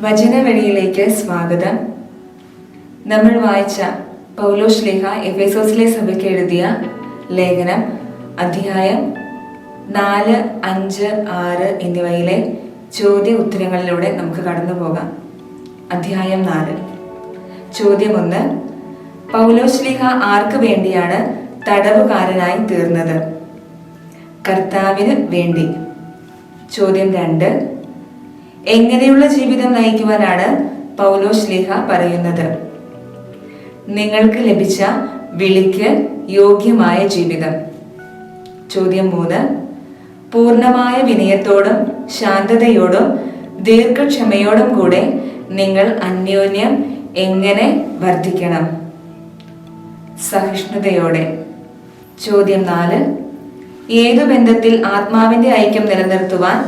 വചനവഴിയിലേക്ക് സ്വാഗതം. നമ്മൾ വായിച്ച പൗലോസ് ശ്ലീഹ എഫേസോസിലെ സഭയ്ക്ക് എഴുതിയ ലേഖനം അധ്യായം 4, 5, 6 എന്നിവയിലെ ചോദ്യ ഉത്തരങ്ങളിലൂടെ നമുക്ക് കടന്നു പോകാം. അധ്യായം 4. ചോദ്യം 1. പൗലോസ് ശ്ലീഹ ആർക്ക് വേണ്ടിയാണ് തടവുകാരനായി തീർന്നത്? കർത്താവിന് വേണ്ടി. ചോദ്യം 2. എങ്ങനെയുള്ള ജീവിതം നയിക്കുവാനാണ് പൗലോസ് ശ്ലീഹ പറയുന്നത്? നിങ്ങൾക്ക് ലഭിച്ച വിളിക്ക് യോഗ്യമായ ജീവിതം. ചോദ്യം 3. പൂർണ്ണമായ വിനയത്തോടും ശാന്തതയോടും ദീർഘക്ഷമയോടും കൂടെ നിങ്ങൾ അന്യോന്യം എങ്ങനെ വർദ്ധിക്കണം? സഹിഷ്ണുതയോടെ. ചോദ്യം 4. ഏതു ബന്ധത്തിൽ ആത്മാവിന്റെ ഐക്യം നിലനിർത്തുവാൻ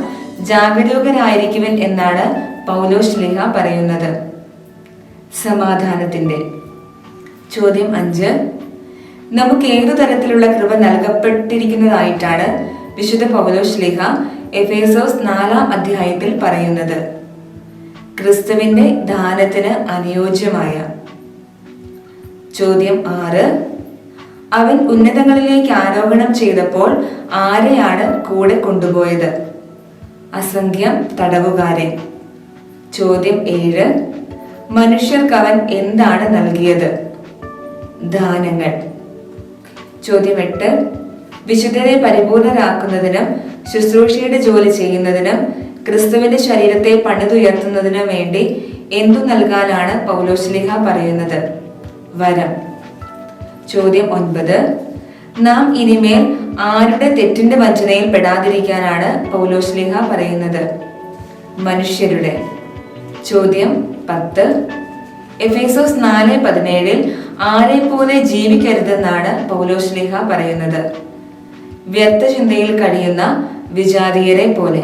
ജാഗരൂകരായിരിക്കുവൻ എന്നാണ് പൗലോസ് ശ്ലീഹ പറയുന്നത്? സമാധാനത്തിന്റെ. ചോദ്യം 5. നമുക്ക് ഏതു തരത്തിലുള്ള കൃപ നൽകപ്പെട്ടിരിക്കുന്നതായിട്ടാണ് വിശുദ്ധ പൗലോസ് ശ്ലീഹ എഫേസോസ് 4-ാം അധ്യായത്തിൽ പറയുന്നത്? ക്രിസ്തുവിന്റെ ദാനത്തിന് അനുയോജ്യമായ. ചോദ്യം 6. അവൻ ഉന്നതങ്ങളിലേക്ക് ആരോഹണം ചെയ്തപ്പോൾ ആരെയാണ് കൂടെ കൊണ്ടുപോയത്? അസംഖ്യം തടവുകാരെ. ചോദ്യം 7. മനുഷ്യർക്ക് അവൻ എന്താണ് നൽകിയത്? ദാനങ്ങൾ. ചോദ്യം 8. വിശുദ്ധരെ പരിപൂർണരാക്കുന്നതിനും ശുശ്രൂഷയുടെ ജോലി ചെയ്യുന്നതിനും ക്രിസ്തുവിന്റെ ശരീരത്തെ പണിതുയർത്തുന്നതിനും വേണ്ടി എന്തു നൽകാനാണ് പൗലോസ് ശ്ലീഹ പറയുന്നത്? വരം. ചോദ്യം 9. നാം ഇനിമേൽ ആരുടെ തെറ്റിന്റെ വഞ്ചനയിൽ പെടാതിരിക്കാനാണ് പൗലോസ് ശ്ലീഹ പറയുന്നത്? മനുഷ്യരുടെ. ചോദ്യം 10. എഫേസോസ് 4:17 ആരെ പോലെ ജീവിക്കരുതെന്നാണ് പൗലോസ് ശ്ലീഹ പറയുന്നത്? വ്യർത്ഥ ചിന്തയിൽ കഴിയുന്ന വിജാതീയരെ പോലെ.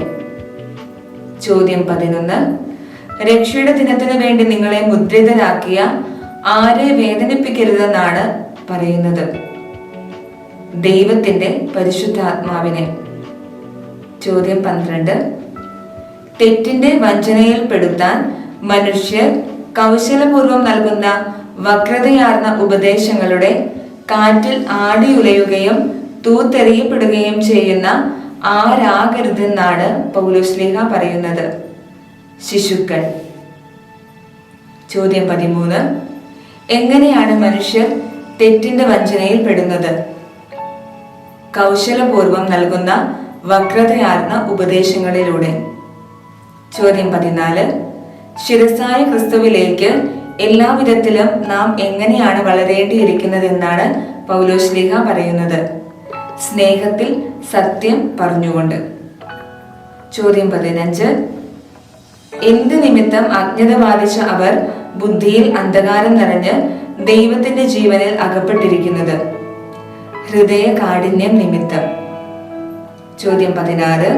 ചോദ്യം 11. രക്ഷയുടെ ദിനത്തിനു വേണ്ടി നിങ്ങളെ മുദ്രിതരാക്കിയ ആരെ വേദനിപ്പിക്കരുതെന്നാണ് പറയുന്നത്? ദൈവത്തിന്റെ പരിശുദ്ധാത്മാവിനെ. ചോദ്യം 12. തെറ്റിന്റെ വഞ്ചനയിൽ പെടുത്താൻ മനുഷ്യർ കൗശലപൂർവം നൽകുന്ന വക്രതയാർന്ന ഉപദേശങ്ങളുടെ കാറ്റിൽ ആടിയുലയുകയും തൂത്തെറിയപ്പെടുകയും ചെയ്യുന്ന ആരാകരുതെന്നാണ് പൗലോസ് ശ്ലീഹ പറയുന്നത്? ശിശുക്കൾ. ചോദ്യം 13. എങ്ങനെയാണ് മനുഷ്യർ തെറ്റിന്റെ വഞ്ചനയിൽ പെടുന്നത്? കൗശലപൂർവം നൽകുന്ന വക്രതയാർന്ന ഉപദേശങ്ങളിലൂടെ. ചോദ്യം 14. ശിരസ്സായ ക്രിസ്തുവിലേക്ക് എല്ലാവിധത്തിലും നാം എങ്ങനെയാണ് വളരേണ്ടിയിരിക്കുന്നതെന്നാണ് പൗലോസ് ശ്ലീഹ പറയുന്നത്? സ്നേഹത്തിൽ സത്യം പറഞ്ഞുകൊണ്ട്. ചോദ്യം 15. എന്ത് നിമിത്തം അജ്ഞത ബാധിച്ച അവർ ബുദ്ധിയിൽ അന്ധകാരം നിറഞ്ഞ് ദൈവത്തിന്റെ ജീവനിൽ അകപ്പെട്ടിരിക്കുന്നത്? ഹൃദയ കാഠിന്യം നിമിത്തം. ചോദ്യം 16.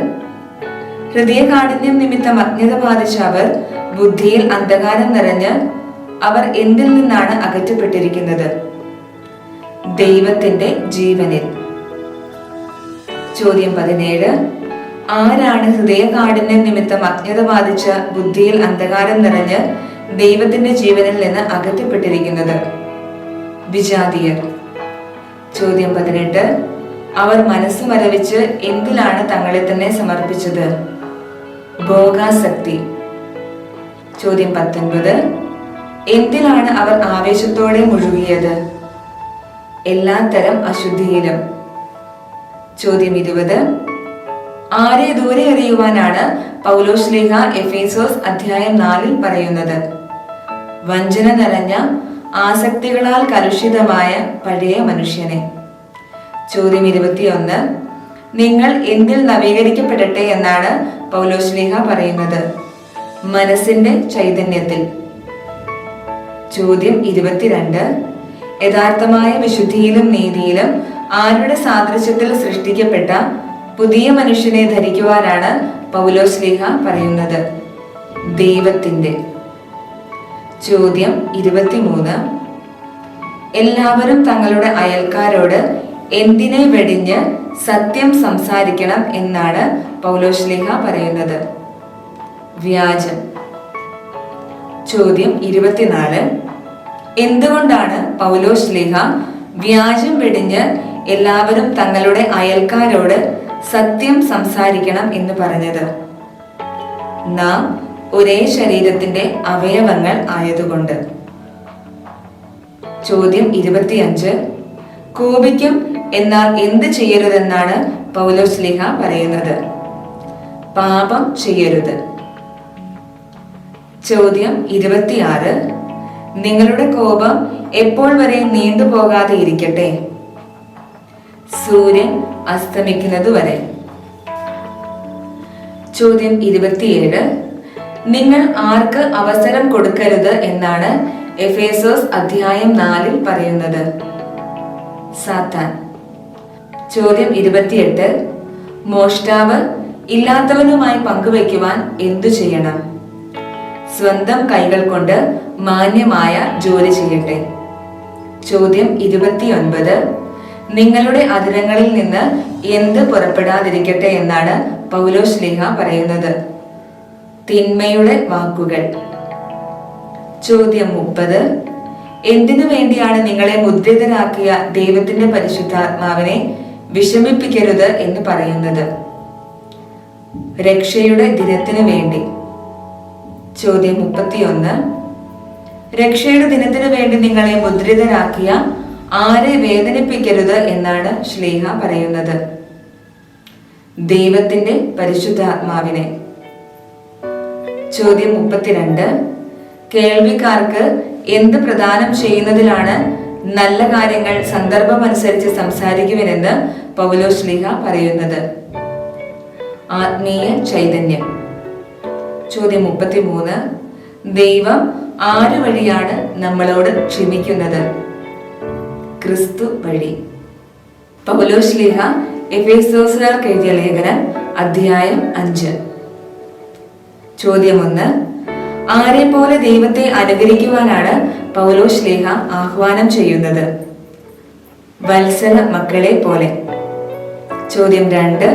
ഹൃദയ കാഠിന്യം നിമിത്തം അജ്ഞത ബാധിച്ച അവർ ബുദ്ധിയിൽ അന്ധകാരം നിറഞ്ഞ് അവർ എന്തിൽ നിന്നാണ് അകറ്റപ്പെട്ടിരിക്കുന്നത്? ദൈവത്തിന്റെ ജീവനിൽ. ചോദ്യം 17. ആരാണ് ഹൃദയ കാഠിന്യം നിമിത്തം അജ്ഞത ബാധിച്ച ബുദ്ധിയിൽ അന്ധകാരം നിറഞ്ഞ് ദൈവത്തിന്റെ ജീവനിൽ നിന്ന് അകറ്റപ്പെട്ടിരിക്കുന്നത്? വിജാതീയർ. ചോദ്യം 18. അവർ മനസ്സ് മരവിച്ച് എന്തിലാണ് തങ്ങളെ തന്നെ സമർപ്പിച്ചത്? ഭോഗാസക്തി. ചോദ്യം 19. എന്തിലാണ് അവർ ആവേശത്തോടെ മുഴുകിയത്? എല്ലാത്തരം അശുദ്ധിയിലും. ചോദ്യം 20. ആരെ ദൂരെ എറിയുവാനാണ് പൗലോസ് ശ്ലീഹ എഫേസോസ് അധ്യായം 4-ൽ പറയുന്നത്? വഞ്ചന നിറഞ്ഞ ആസക്തികളാൽ കലുഷിതമായ പഴയ മനുഷ്യനെ. ചോദ്യം 21. നിങ്ങൾ എന്തിൽ നവീകരിക്കപ്പെടട്ടെ എന്നാണ് പൗലോസ് ശ്ലീഹ പറയുന്നത്? മനസ്സിന്റെ ചൈതന്യത്തിൽ. ചോദ്യം 22. യഥാർത്ഥമായ വിശുദ്ധിയിലും നീതിയിലും ആരുടെ സാദൃശ്യത്തിൽ സൃഷ്ടിക്കപ്പെട്ട പുതിയ മനുഷ്യനെ ധരിക്കുവാനാണ് പൗലോസ് ശ്ലീഹ പറയുന്നത്? ദൈവത്തിന്റെ. ചോദ്യം 23. എല്ലാവരും തങ്ങളുടെ അയൽക്കാരോട് എന്തിനെ വെടിഞ്ഞ് സത്യം സംസാരിക്കണം എന്നാണ് പൗലോസ് ശ്ലീഹ പറയുന്നത്. വ്യാജം. ചോദ്യം 24. എന്തുകൊണ്ടാണ് പൗലോസ് ശ്ലീഹ വ്യാജം വെടിഞ്ഞ് എല്ലാവരും തങ്ങളുടെ അയൽക്കാരോട് സത്യം സംസാരിക്കണം എന്ന് പറഞ്ഞത്? നാം ഒരേ ശരീരത്തിന്റെ അവയവങ്ങൾ ആയതുകൊണ്ട്. ചോദ്യം 25. കോപിക്കും എന്നാൽ എന്ത് ചെയ്യരുതെന്നാണ് പൗലോസ് ശ്ലീഹ പറയുന്നത്? പാപം ചെയ്യരുത്. ചോദ്യം 26. നിങ്ങളുടെ കോപം എപ്പോൾ വരെ നീണ്ടുപോകാതെ ഇരിക്കട്ടെ? സൂര്യൻ അസ്തമിക്കുന്നത് വരെ. ചോദ്യം 27. നിങ്ങൾ ആർക്ക് അവസരം കൊടുക്കരുത് എന്നാണ് എഫേസോസ് അധ്യായം 4 പറയുന്നത്? സാത്താൻ. ചോദ്യം 28. മോഷ്ടാവ് ഇല്ലാത്തവനുമായി പങ്കുവയ്ക്കുവാൻ എന്തു ചെയ്യണം? സ്വന്തം കൈകൾ കൊണ്ട് മാന്യമായ ജോലി ചെയ്യട്ടെ. ചോദ്യം 29. നിങ്ങളുടെ അധരങ്ങളിൽ നിന്ന് എന്ത് പുറപ്പെടാതിരിക്കട്ടെ എന്നാണ് പൗലോസ് ശ്ലീഹ പറയുന്നത്? തിന്മയുടെ വാക്കുകൾ. ചോദ്യം 30. എന്തിനു വേണ്ടിയാണ് നിങ്ങളെ മുദ്രിതരാക്കിയ ദൈവത്തിന്റെ പരിശുദ്ധാത്മാവിനെ വിഷമിപ്പിക്കരുത് എന്ന് പറയുന്നത്? രക്ഷയുടെ ദിനത്തിനു വേണ്ടി. ചോദ്യം 31. രക്ഷയുടെ ദിനത്തിനു വേണ്ടി നിങ്ങളെ മുദ്രിതരാക്കിയ ആരെ വേദനിപ്പിക്കരുത് എന്നാണ് ശ്ലീഹ പറയുന്നത്? ദൈവത്തിന്റെ പരിശുദ്ധാത്മാവിനെ. ചോദ്യം 32. കേൾവിക്കാർക്ക് എന്ത് പ്രദാനം ചെയ്യുന്നതിലാണ് നല്ല കാര്യങ്ങൾ സന്ദർഭമനുസരിച്ച് സംസാരിക്കുമെന്ന് പൗലോസ് ശ്ലീഹ പറയുന്നത്? ആത്മീയ ചൈതന്യം. ചോദ്യം 33. ദൈവം ആരു വഴിയാണ് നമ്മളോട് ക്ഷമിക്കുന്നത്? ക്രിസ്തു വഴി. പൗലോസ് ശ്ലീഹ എഫേസോസുകാർക്ക് എഴുതിയ ലേഖനം അധ്യായം 5. ചോദ്യം 1. ആരെ പോലെ ദൈവത്തെ അനുകരിക്കുവാനാണ് പൗലോസ് ശ്ലീഹ ആഹ്വാനം ചെയ്യുന്നത്? വത്സല മക്കളെ പോലെ. ചോദ്യം 2.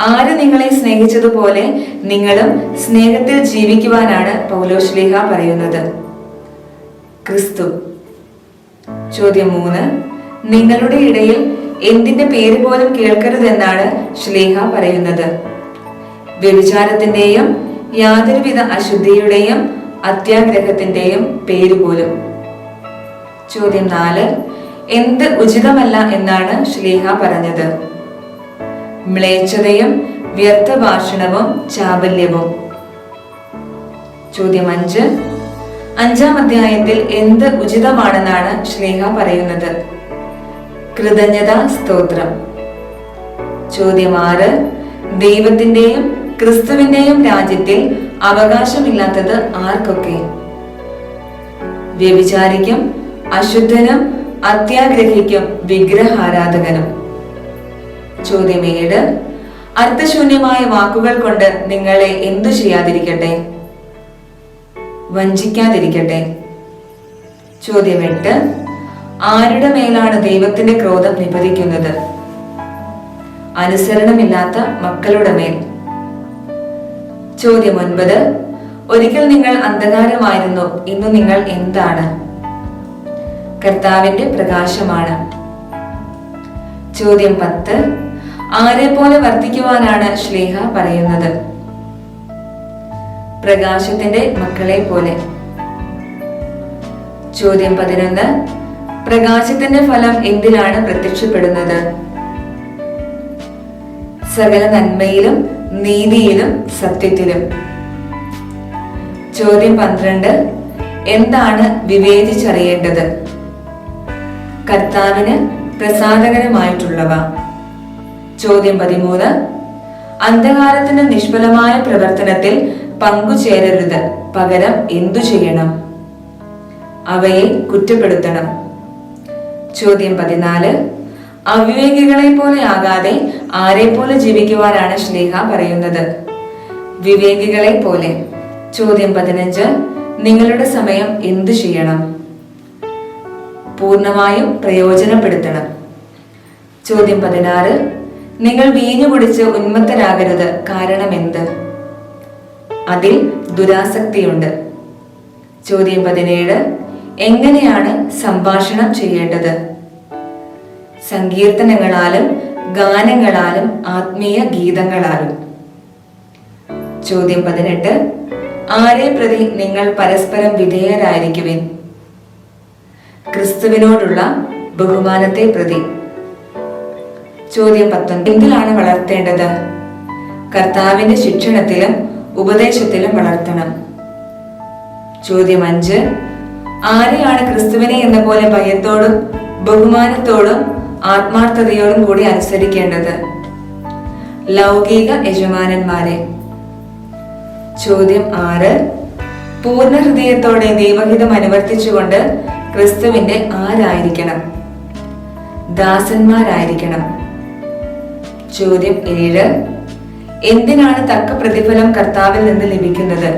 ആര് നിങ്ങളെ സ്നേഹിച്ചതുപോലെ നിങ്ങളും സ്നേഹത്തിൽ ജീവിക്കുവാനാണ് പൗലോസ് ശ്ലീഹ പറയുന്നത്? ക്രിസ്തു. ചോദ്യം 3. നിങ്ങളുടെ ഇടയിൽ എന്തിന്റെ പേര് പോലും കേൾക്കരുതെന്നാണ് ശ്ലീഹ പറയുന്നത്? വ്യഭിചാരത്തിന്റെയും യാതൊരുവിധ അശുദ്ധിയുടെയും അത്യാഗ്രഹത്തിന്റെയും പേര് പോലും. ചോദ്യം 4. എന്ത് ഉചിതമല്ല എന്നാണ് ശ്ലീഹ പറഞ്ഞത്? മ്ലേച്ഛതയും വ്യർത്ഥ ഭാഷണവും ചാബല്യവും. ചോദ്യം 5. 5-ാം അധ്യായത്തിൽ എന്ത് ഉചിതമാണെന്നാണ് ശ്ലീഹ പറയുന്നത്? കൃതജ്ഞതാ സ്തോത്രം. ചോദ്യം 6. ദൈവത്തിന്റെയും ക്രിസ്തുവിന്റെയും രാജ്യത്തിൽ അവകാശമില്ലാത്തത് ആർക്കൊക്കെ? വ്യഭിചാരിക്കും, അശുദ്ധനും, അത്യാഗ്രഹിക്കും, വിഗ്രഹാരാധകനും. ചോദ്യം 7. അർത്ഥശൂന്യമായ വാക്കുകൾ കൊണ്ട് നിങ്ങളെ എന്തു ചെയ്യാതിരിക്കട്ടെ? വഞ്ചിക്കാതിരിക്കട്ടെ. ചോദ്യം 8. ആരുടെ മേലാണ് ദൈവത്തിന്റെ ക്രോധം നിപതിക്കുന്നത്? അനുസരണമില്ലാത്ത മക്കളുടെ മേൽ. ചോദ്യം 9. ഒരിക്കൽ നിങ്ങൾ അന്ധകാരമായിരുന്നു, ഇന്ന് നിങ്ങൾ എന്താണ്? കർത്താവിന്റെ പ്രകാശമാണ്. ചോദ്യം 10. ആരെ പോലെ വർത്തിക്കുവാനാണ് ശ്ലീഹ പറയുന്നത്? പ്രകാശത്തിന്റെ മക്കളെ പോലെ. ചോദ്യം 11. പ്രകാശത്തിന്റെ ഫലം എന്തിനാണ് പ്രത്യക്ഷപ്പെടുന്നത്? സകല നന്മയിലും നീതിയിലും സത്യത്തിലും. ചോദ്യം 12. എന്താണ് വിവേചിച്ചറിയേണ്ടത്? കർത്താവിന് പ്രസാദകരമായിട്ടുള്ളവ. ചോദ്യം 13. അന്ധകാരത്തിന്റെ നിഷ്ഫലമായ പ്രവർത്തനത്തിൽ പങ്കുചേരരുത്, പകരം എന്തു ചെയ്യണം? അവയെ കുറ്റപ്പെടുത്തണം. ചോദ്യം 14. അവിവേകികളെ പോലെ ആകാതെ ആരെ പോലെ ജീവിക്കുവാനാണ് ശ്ലീഹ പറയുന്നത്? വിവേകികളെ പോലെ. ചോദ്യം 15. നിങ്ങളുടെ സമയം എന്തു ചെയ്യണം? പൂർണ്ണമായും പ്രയോജനപ്പെടുത്തണം. ചോദ്യം 16. നിങ്ങൾ വീഞ്ഞു കുടിച്ച് ഉന്മത്തരാകരുത്, കാരണം എന്ത്? അതിൽ ദുരാസക്തിയുണ്ട്. ചോദ്യം 17. എങ്ങനെയാണ് സംഭാഷണം ചെയ്യേണ്ടത്? സങ്കീർത്തനങ്ങളാലും ഗാനങ്ങളാലും ആത്മീയ ഗീതങ്ങളാലും. ചോദ്യം 18. ആരെ പ്രതി നിങ്ങൾ പരസ്പരം വിധേയരായിരിക്കുവിൻ? ക്രിസ്തുവിനോടുള്ള ബഹുമാനത്തെ പ്രതി. ചോദ്യം 19. എന്തിലാണ് വളർത്തേണ്ടത്? കർത്താവിന്റെ ശിക്ഷണത്തിലും ഉപദേശത്തിലും വളർത്തണം. ചോദ്യം 5. ആരെയാണ് ക്രിസ്തുവിനെ എന്ന പോലെ ഭയത്തോടും ബഹുമാനത്തോടും ആത്മാർത്ഥതയോടും കൂടി അനുസരിക്കേണ്ടത്? ലൗകിക യജമാനന്മാരെ. ചോദ്യം 6. പൂർണ്ണ ഹൃദയത്തോടെ ദൈവഹിതം അനുവർത്തിച്ചുകൊണ്ട് ക്രിസ്തുവിന്റെ ആരായിരിക്കണം? ദാസന്മാരായിരിക്കണം. ചോദ്യം 7. എന്തിനാണ് തക്ക പ്രതിഫലം കർത്താവിൽ നിന്ന് ലഭിക്കുന്നത്?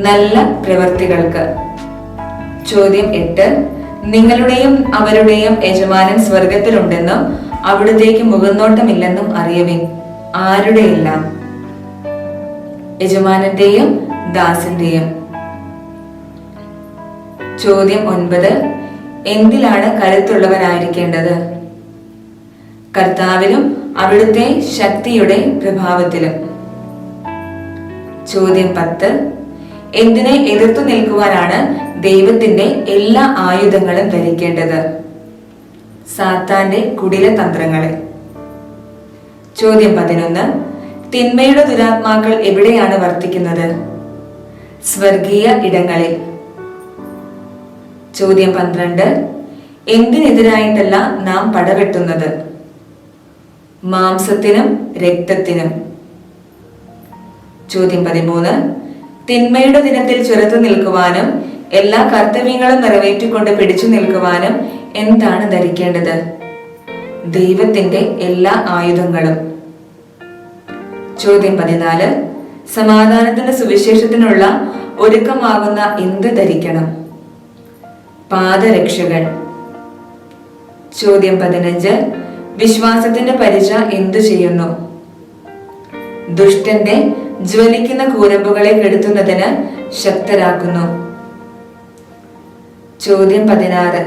നല്ല പ്രവൃത്തികൾക്ക്. ചോദ്യം 8. നിങ്ങളുടെയും അവരുടെയും യജമാനൻ സ്വർഗത്തിലുണ്ടെന്നും അവിടത്തേക്ക് മുഖനോട്ടമില്ലെന്നും അറിയവിൻ. ആരുടെയെല്ലാം? യജമാനന്റെയും ദാസന്റെയും. ചോദ്യം 9. എന്തിലാണ് കരുത്തുള്ളവരായിരിക്കേണ്ടത്? കർത്താവിലും അവിടുത്തെ ശക്തിയുടെ പ്രഭാവത്തിലും. ചോദ്യം 10. എന്തിനെ എതിർത്തു നിൽക്കുവാനാണ് ദൈവത്തിന്റെ എല്ലാ ആയുധങ്ങളും ധരിക്കേണ്ടത്? സാത്താന്റെ കുടില തന്ത്രങ്ങളെ. ചോദ്യം 11. തിന്മയുടെ ദുരാത്മാക്കൾ എവിടെയാണ് വർത്തിക്കുന്നത്? സ്വർഗീയ ഇടങ്ങളിൽ. ചോദ്യം 12. എന്തിനെതിരായിട്ടല്ല നാം പടവെട്ടുന്നത്? മാംസത്തിനും രക്തത്തിനും. ചോദ്യം 13. തിന്മയുടെ ദിനത്തിൽ ചെറുത്തു നിൽക്കുവാനും എല്ലാ കർത്തവ്യങ്ങളും നിറവേറ്റിക്കൊണ്ട് പിടിച്ചു നിൽക്കുവാനും എന്താണ് ധരിക്കേണ്ടത്? ദൈവത്തിന്റെ എല്ലാ ആയുധങ്ങളും. ചോദ്യം 14. സമാധാനത്തിന്റെ സുവിശേഷത്തിനുള്ള ഒരുക്കമാകുന്ന എന്ത് ധരിക്കണം? പാദരക്ഷകൾ. ചോദ്യം 15. വിശ്വാസത്തിന്റെ പരിച എന്തു ചെയ്യുന്നു? ദുഷ്ടന്റെ ജ്വലിക്കുന്ന കൂരമ്പുകളെ കെടുത്തുന്നതിന് ശക്തരാക്കുന്നു. ചോദ്യം 16.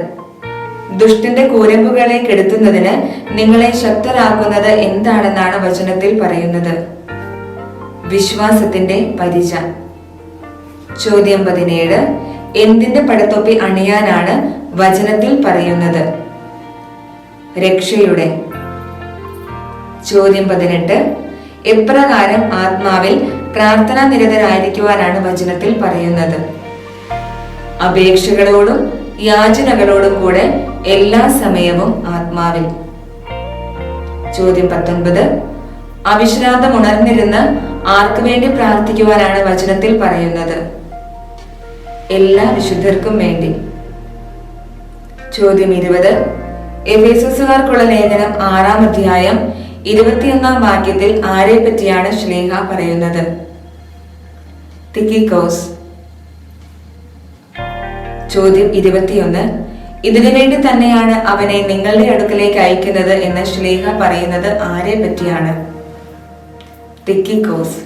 ദുഷ്ടന്റെ കൂരമ്പുകളെ കെടുത്തുന്നതിന് നിങ്ങളെ ശക്തരാക്കുന്നത് എന്താണെന്നാണ് വചനത്തിൽ പറയുന്നത്? വിശ്വാസത്തിന്റെ പരിച. ചോദ്യം 17. എന്തിന്റെ പടത്തൊപ്പി അണിയാനാണ് വചനത്തിൽ പറയുന്നത്? രക്ഷയുടെ. ചോദ്യം 18. എപ്രകാരം ആത്മാവിൽ പ്രാർത്ഥനാ നിരതരായിരിക്കുവാനാണ് വചനത്തിൽ പറയുന്നത്? അപേക്ഷകളോടും യാചനകളോടും കൂടെ എല്ലാ സമയവും ആത്മാവിൽ. ചോദ്യം 19. അവിശ്രാന്തം ഉണർന്നിരുന്ന് ആർക്കു വേണ്ടി പ്രാർത്ഥിക്കുവാനാണ് വചനത്തിൽ പറയുന്നത്? എല്ലാ വിശുദ്ധർക്കും വേണ്ടി. ചോദ്യം 20. എഫേസസുകാർക്കുള്ള ലേഖനം 6-ാം അധ്യായം 21-ാം വാക്യത്തിൽ ആരെ പറ്റിയാണ് ശ്ലീഹ പറയുന്നത്? തിക്കിക്കോസ്. ചോദ്യം 21. ഇതിനു വേണ്ടി തന്നെയാണ് അവനെ നിങ്ങളുടെ അടുക്കലേക്ക് അയക്കുന്നത് എന്ന് ശ്ലീഹ പറയുന്നത് ആരെ പറ്റിയാണ്? തിക്കിക്കോസ്.